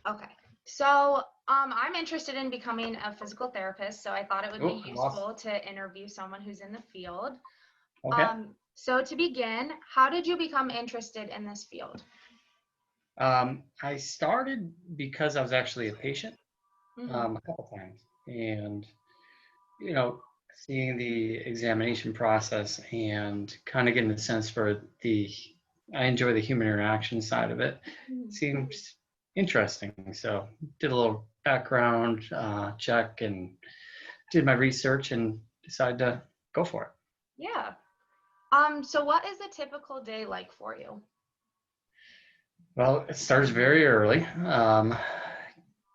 Okay. So, I'm interested in becoming a physical therapist, so I thought it would Oh, be awesome. useful to interview someone who's in the field. Okay. So to begin, how did you become interested in this field? I started because I was actually a patient Mm-hmm. a couple times, and you know, seeing the examination process and kind of getting a sense for I enjoy the human interaction side of it. Seems interesting. So did a little background check and did my research and decided to go for it. Yeah. So what is a typical day like for you? Well, it starts very early.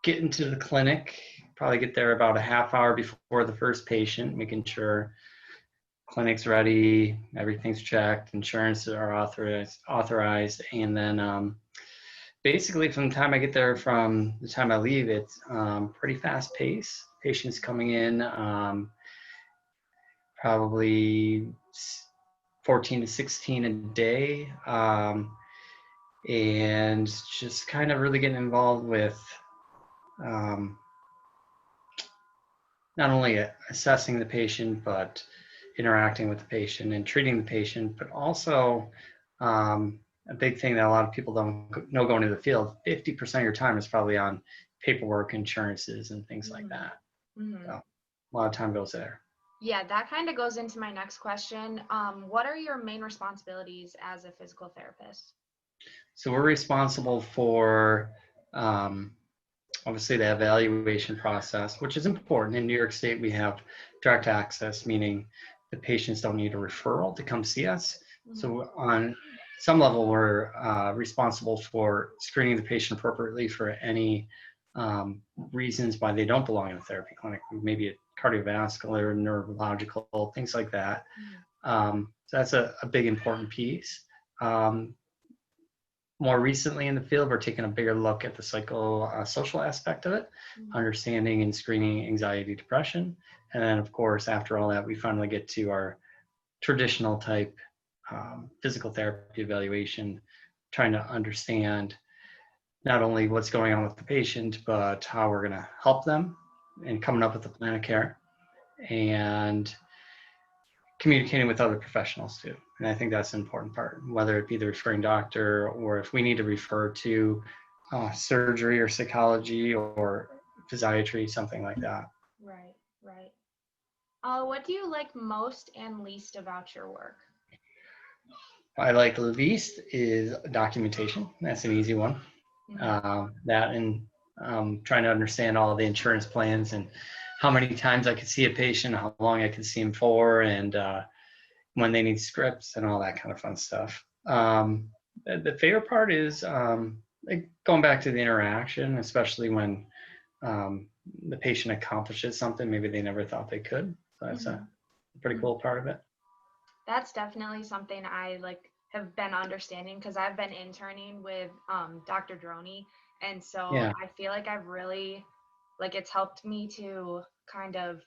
Get into the clinic, probably get there about a half hour before the first patient, making sure clinic's ready, everything's checked, insurances are authorized, and then basically from the time I get there from the time I leave, it's pretty fast pace. Patients coming in, probably 14 to 16 a day, and just kind of really getting involved with um, not only assessing the patient, but interacting with the patient and treating the patient, but also a big thing that a lot of people don't know going into the field, 50% of your time is probably on paperwork, insurances, and things like Mm-hmm. that. Mm-hmm. So a lot of time goes there. Yeah, that kind of goes into my next question. What are your main responsibilities as a physical therapist? So we're responsible for um, obviously the evaluation process, which is important. In New York State, we have direct access, meaning the patients don't need a referral to come see us. Mm-hmm. So on some level, we're responsible for screening the patient appropriately for any reasons why they don't belong in a therapy clinic, maybe a cardiovascular, neurological, things like that. So that's a big important piece. Um, More recently in the field, we're taking a bigger look at the social aspect of it, Mm-hmm. understanding and screening anxiety, depression. And then, of course, after all that, we finally get to our traditional type physical therapy evaluation, trying to understand not only what's going on with the patient, but how we're going to help them and coming up with a plan of care and communicating with other professionals too. And I think that's an important part, whether it be the referring doctor or if we need to refer to surgery or psychology or physiatry, something like that. Right, right. What do you like most and least about your work? I like least is documentation. That's an easy one. Mm-hmm. That and trying to understand all the insurance plans and how many times I could see a patient, how long I could see him for, and when they need scripts and all that kind of fun stuff. The favorite part is like going back to the interaction, especially when um, the patient accomplishes something maybe they never thought they could. So that's a Mm-hmm. pretty cool part of it. That's definitely something I like have been understanding because I've been interning with Dr. Droney, and so Yeah, I feel like I've really like it's helped me to kind of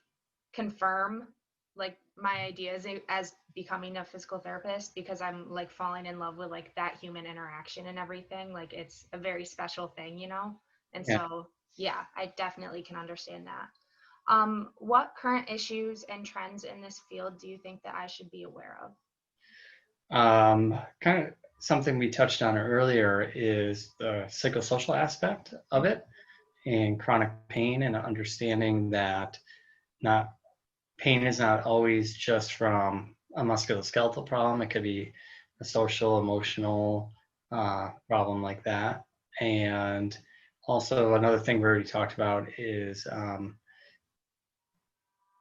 confirm like my ideas as becoming a physical therapist because I'm like falling in love with like that human interaction and everything. Like it's a very special thing, you know? And yeah. so yeah, I definitely can understand that. What current issues and trends in this field do you think that I should be aware of? Kind of something we touched on earlier is the psychosocial aspect of Mhm. it and chronic pain and understanding that not pain is not always just from a musculoskeletal problem. It could be a social, emotional problem like that. And also another thing we already talked about is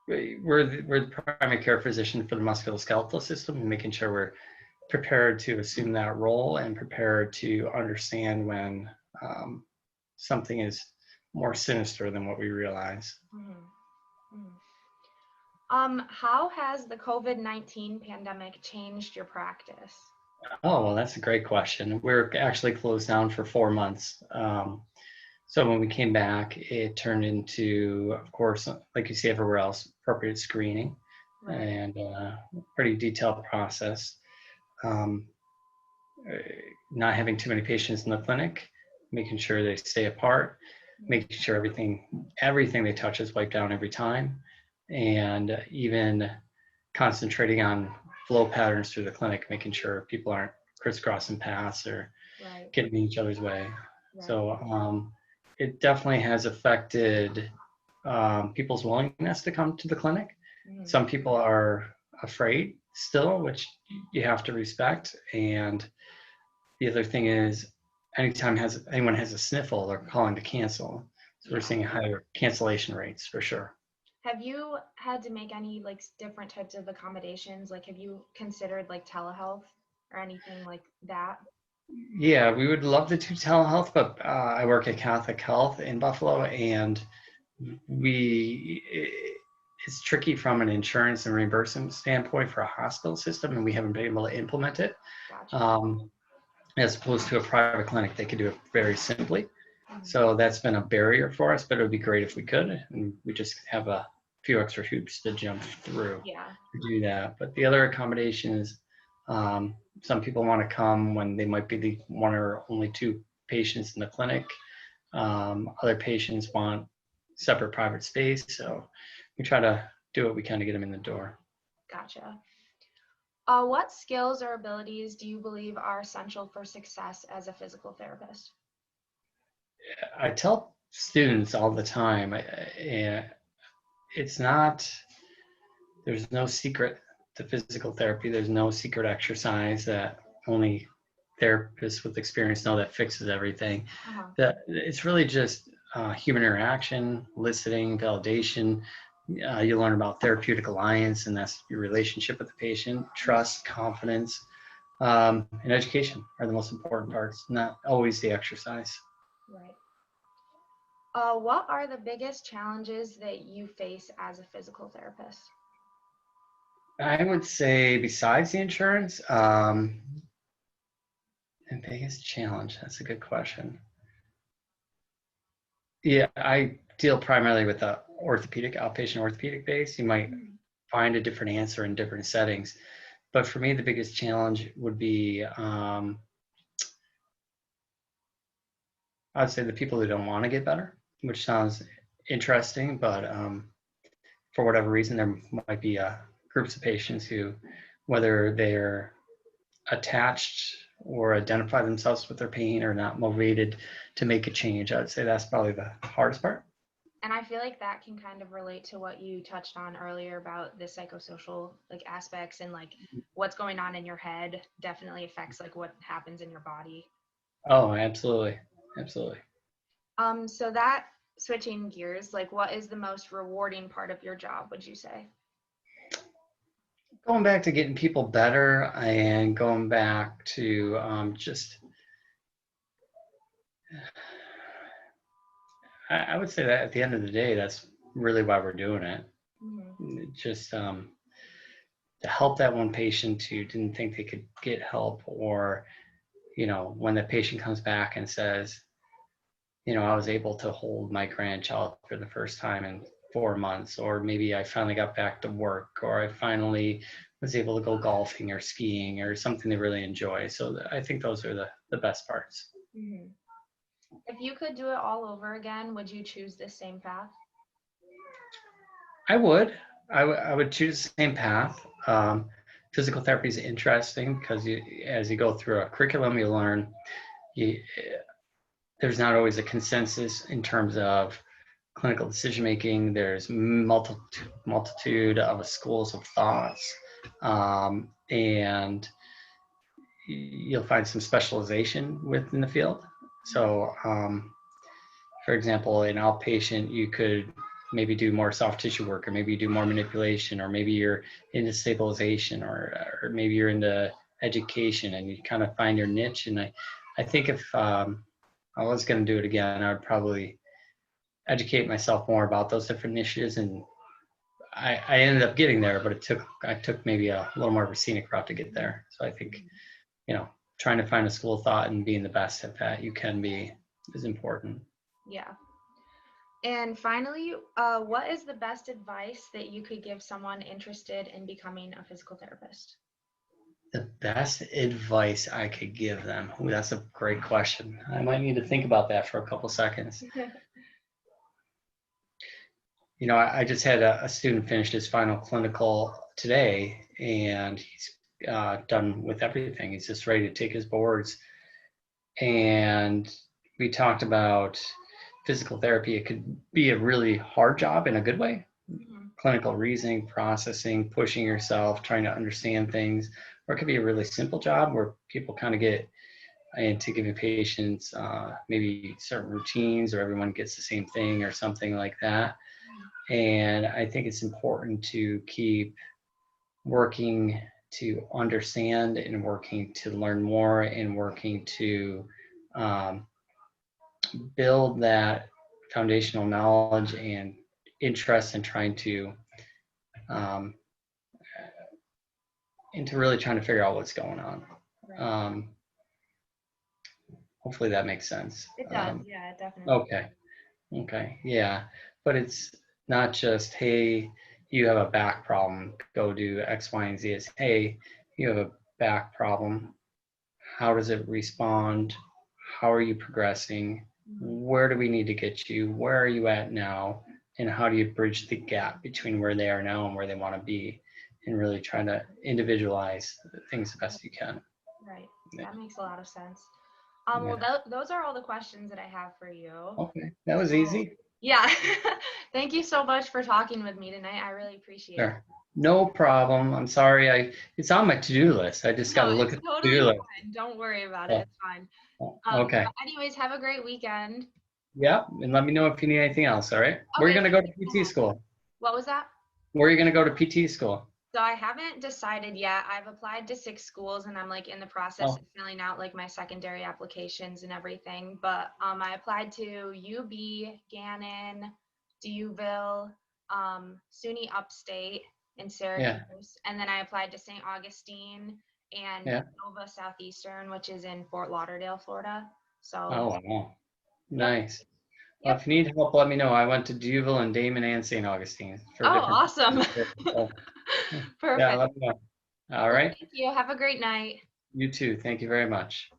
we're the primary care physician for the musculoskeletal system and making sure we're prepared to assume that role and prepared to understand when um, something is more sinister than what we realize. Mhm. Mhm. How has the COVID-19 pandemic changed your practice? Oh, well, that's a great question. We're actually closed down for 4 months. So when we came back, it turned into, of course, like you see everywhere else, appropriate screening Right. and pretty detailed process. Um, not having too many patients in the clinic, making sure they stay apart, making sure everything they touch is wiped down every time, and even concentrating on flow patterns through the clinic, making sure people aren't crisscrossing paths or Right. getting in each other's way. Right. So it definitely has affected people's willingness to come to the clinic. Mhm. Some people are afraid still, which you have to respect. And the other thing is, anytime anyone has a sniffle, they're calling to cancel. So we're Yeah. seeing higher cancellation rates for sure. Have you had to make any like different types of accommodations? Like, have you considered like telehealth or anything like that? Yeah, we would love to do telehealth, but I work at Catholic Health in Buffalo, and we it's tricky from an insurance and reimbursement standpoint for a hospital system, and we haven't been able to implement it. Gotcha. Um, as opposed to a private clinic, they could do it very simply. Mhm. So that's been a barrier for us, but it would be great if we could, and we just have a few extra hoops to jump through Yeah. to do that. But the other accommodation is some people want to come when they might be the one or only two patients in the clinic. Other patients want separate private space, so we try to do what we can to get them in the door. Gotcha. What skills or abilities do you believe are essential for success as a physical therapist? I tell students all the time, it's not, there's no secret to physical therapy. There's no secret exercise that only therapists with experience know that fixes everything. Uh-huh. That it's really just human interaction, listening, validation. You learn about therapeutic alliance, and that's your relationship with the patient. Trust, confidence, and education are the most important parts, not always the exercise. Right. What are the biggest challenges that you face as a physical therapist? I would say, besides the insurance, the biggest challenge. That's a good question. Yeah, I deal primarily with the orthopedic, outpatient orthopedic base. You might Mhm. find a different answer in different settings. But for me, the biggest challenge would be, I'd say the people who don't want to get better, which sounds interesting, but for whatever reason, there might be groups of patients who, whether they're attached or identify themselves with their pain or not motivated to make a change. I'd say that's probably the hardest part. And I feel like that can kind of relate to what you touched on earlier about the psychosocial like aspects and like what's going on in your head definitely affects like what happens in your body. Oh, absolutely. Absolutely. So that switching gears, like what is the most rewarding part of your job, would you say? Going back to getting people better and going back to just, I would say that at the end of the day, that's really why we're doing it. Hmm. Just to help that one patient who didn't think they could get help, or, when the patient comes back and says, I was able to hold my grandchild for the first time in 4 months, or maybe I finally got back to work, or I finally was able to go golfing or skiing or something they really enjoy. So I think those are the best parts. Hmm. If you could do it all over again, would you choose the same path? I would. I would choose the same path. Physical therapy is interesting because as you go through a curriculum, you learn you, there's not always a consensus in terms of clinical decision making. There's multitude of schools of thoughts, and you'll find some specialization within the field. So, for example, in outpatient, you could maybe do more soft tissue work, or maybe you do more manipulation, or maybe you're into stabilization, or maybe you're into education, and you kind of find your niche. And I think if I was going to do it again, I would probably educate myself more about those different niches. And I ended up getting there, but I took maybe a little more of a scenic route to get there. So I think, you know, trying to find a school of thought and being the best at that you can be is important. Yeah. And finally, what is the best advice that you could give someone interested in becoming a physical therapist? The best advice I could give them. Ooh, that's a great question. I might need to think about that for a couple seconds. I just had a student finish his final clinical today, and he's done with everything. He's just ready to take his boards. And we talked about physical therapy. It could be a really hard job in a good way. Clinical reasoning, processing, pushing yourself, trying to understand things. Or it could be a really simple job where people kind of get into giving patients maybe certain routines, or everyone gets the same thing or something like that. And I think it's important to keep working to understand and working to learn more and working to um, build that foundational knowledge and interest in trying to um, into really trying to figure out what's going on. Right. Hopefully that makes sense. It does, yeah, definitely. Okay, yeah, but it's not just, hey, you have a back problem, go do X, Y, and Z. It's, hey, you have a back problem. How does it respond? How are you progressing? Where do we need to get you? Where are you at now? And how do you bridge the gap between where they are now and where they want to be? And really try to individualize things the best you can. Right. Yeah. That makes a lot of sense. Yeah. Well, those are all the questions that I have for you. Okay, that was easy. Yeah. Thank you so much for talking with me tonight. I really appreciate it. Sure. No problem. I'm sorry. It's on my to-do list. I just got to No, look it's at the totally to-do list. fine. Don't worry about it. So, It's fine. okay. But anyways, have a great weekend. Yeah, and let me know if you need anything else. All right. Where are you Okay. going to go Thank you to so PT much. school? What was that? Where are you going to go to PT school? So I haven't decided yet. I've applied to 6 schools and I'm like in the process Oh, of filling out like my secondary applications and everything. But I applied to UB, Gannon, Duville, SUNY Upstate in yeah, Syracuse, and then I applied to St. Augustine and yeah. Nova Southeastern, which is in Fort Lauderdale, Florida. So, Oh, wow. yep, Nice. Well, yep. if you need help, let me know. I went to Duville and Damon and St. Augustine for Oh, different. awesome. So, yeah, Perfect. let me know. All Well, right. thank you. Have a great night. You too. Thank you very much.